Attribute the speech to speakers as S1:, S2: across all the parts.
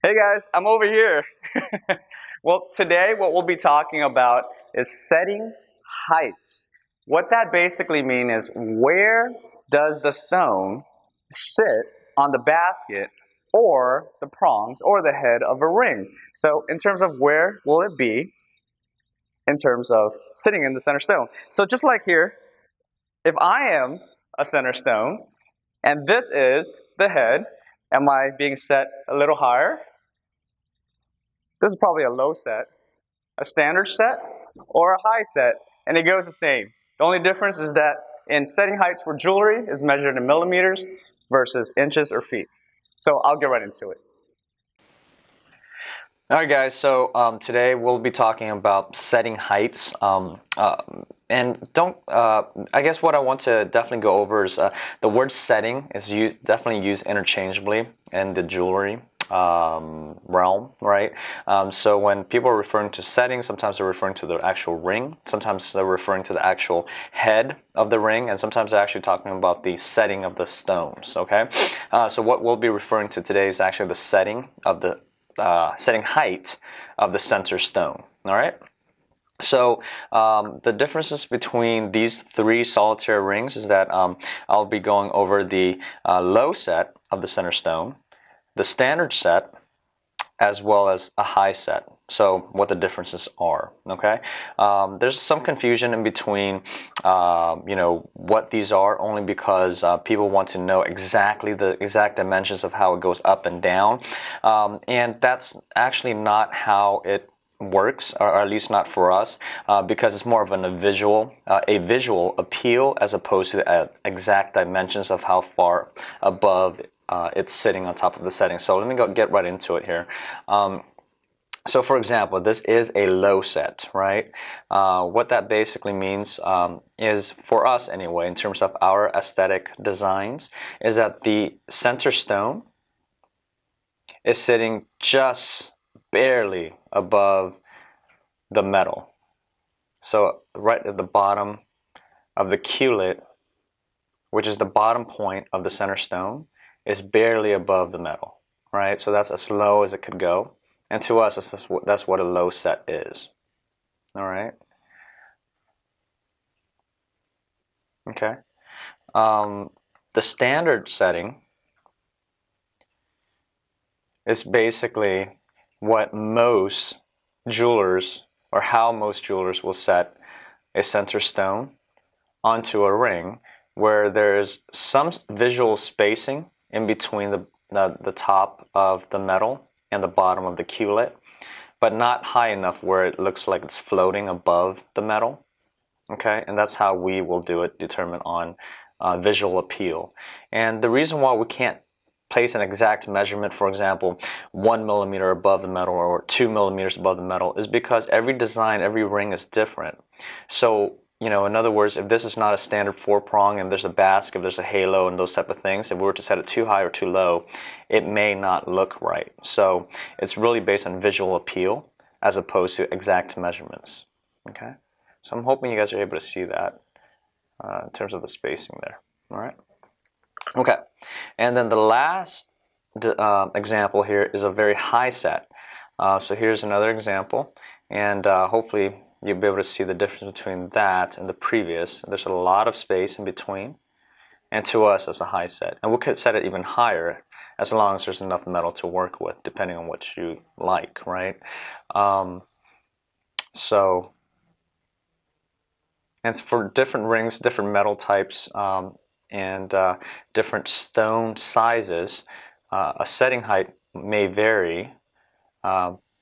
S1: Hey guys, I'm over here. Well, today what we'll be talking about is setting heights. What that basically means is where does the stone sit on the basket or the prongs or the head of a ring? So in terms of where will it be in terms of sitting in the center stone. So just like here, if I am a center stone and this is the head, am I being set a little higher? This is probably a low set, a standard set, or a high set, and it goes the same. The only difference is that in setting heights for jewelry is measured in millimeters versus inches or feet. So I'll get right into it.
S2: All right, guys. So today we'll be talking about setting heights. And don't. I guess what I want to definitely go over is the word setting is definitely used interchangeably in the jewelry realm, right? So when people are referring to setting, sometimes they're referring to the actual ring. Sometimes they're referring to the actual head of the ring, and sometimes they're actually talking about the setting of the stones. Okay. So what we'll be referring to today is actually the setting of the setting height of the center stone. All right. So the differences between these three solitaire rings is that I'll be going over the low set of the center stone, the standard set, as well as a high set. So what the differences are, okay? There's some confusion in between, what these are, only because people want to know exactly the exact dimensions of how it goes up and down, and that's actually not how it works, or at least not for us, because it's more of a visual appeal as opposed to the exact dimensions of how far above it's sitting on top of the setting. So let me get right into it here. So for example, this is a low set, right? What that basically means is, for us anyway, in terms of our aesthetic designs, is that the center stone is sitting just barely above the metal. So right at the bottom of the culet, which is the bottom point of the center stone, is barely above the metal, right? So that's as low as it could go. And to us, that's what a low set is. All right. Okay. The standard setting is basically what most jewelers, or how most jewelers will set a center stone onto a ring, where there's some visual spacing in between the top of the metal and the bottom of the culet, but not high enough where it looks like it's floating above the metal. Okay, and that's how we will do it, determine on visual appeal. And the reason why we can't place an exact measurement, for example, 1 millimeter above the metal or 2 millimeters above the metal, is because every design, every ring is different. So, in other words, if this is not a standard 4-prong and there's a basket, if there's a halo and those type of things, if we were to set it too high or too low, it may not look right. So it's really based on visual appeal as opposed to exact measurements. Okay, so I'm hoping you guys are able to see that in terms of the spacing there. All right. Okay, and then the last example here is a very high set. So here's another example, and hopefully you'll be able to see the difference between that and the previous. There's a lot of space in between, and to us it's a high set. And we could set it even higher as long as there's enough metal to work with, depending on what you like, right? So, and for different rings, different metal types, and different stone sizes, a setting height may vary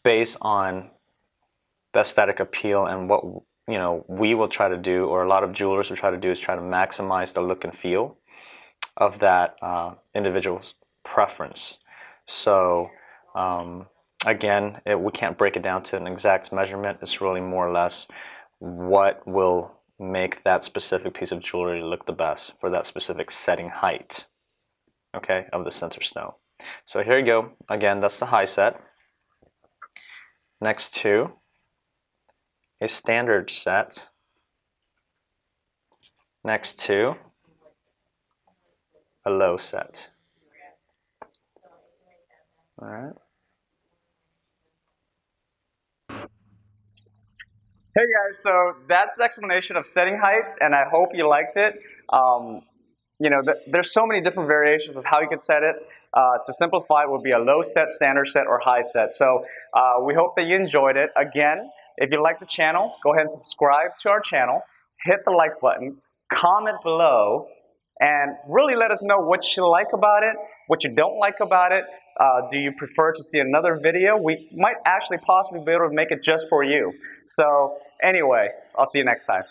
S2: based on the aesthetic appeal, and what we will try to do, or a lot of jewelers will try to do, is try to maximize the look and feel of that individual's preference. So again, we can't break it down to an exact measurement. It's really more or less what will make that specific piece of jewelry look the best for that specific setting height, okay, of the center stone. So here you go. Again, that's the high set. Next to a standard set. Next to a low set. All right.
S1: Hey guys, so that's the explanation of setting heights, and I hope you liked it. Um, there's so many different variations of how you can set it. To simplify, it would be a low set, standard set, or high set. So we hope that you enjoyed it. Again, if you like the channel, go ahead and subscribe to our channel, hit the like button, comment below, and really let us know what you like about it, what you don't like about it. Do you prefer to see another video? We might actually possibly be able to make it just for you. So anyway, I'll see you next time.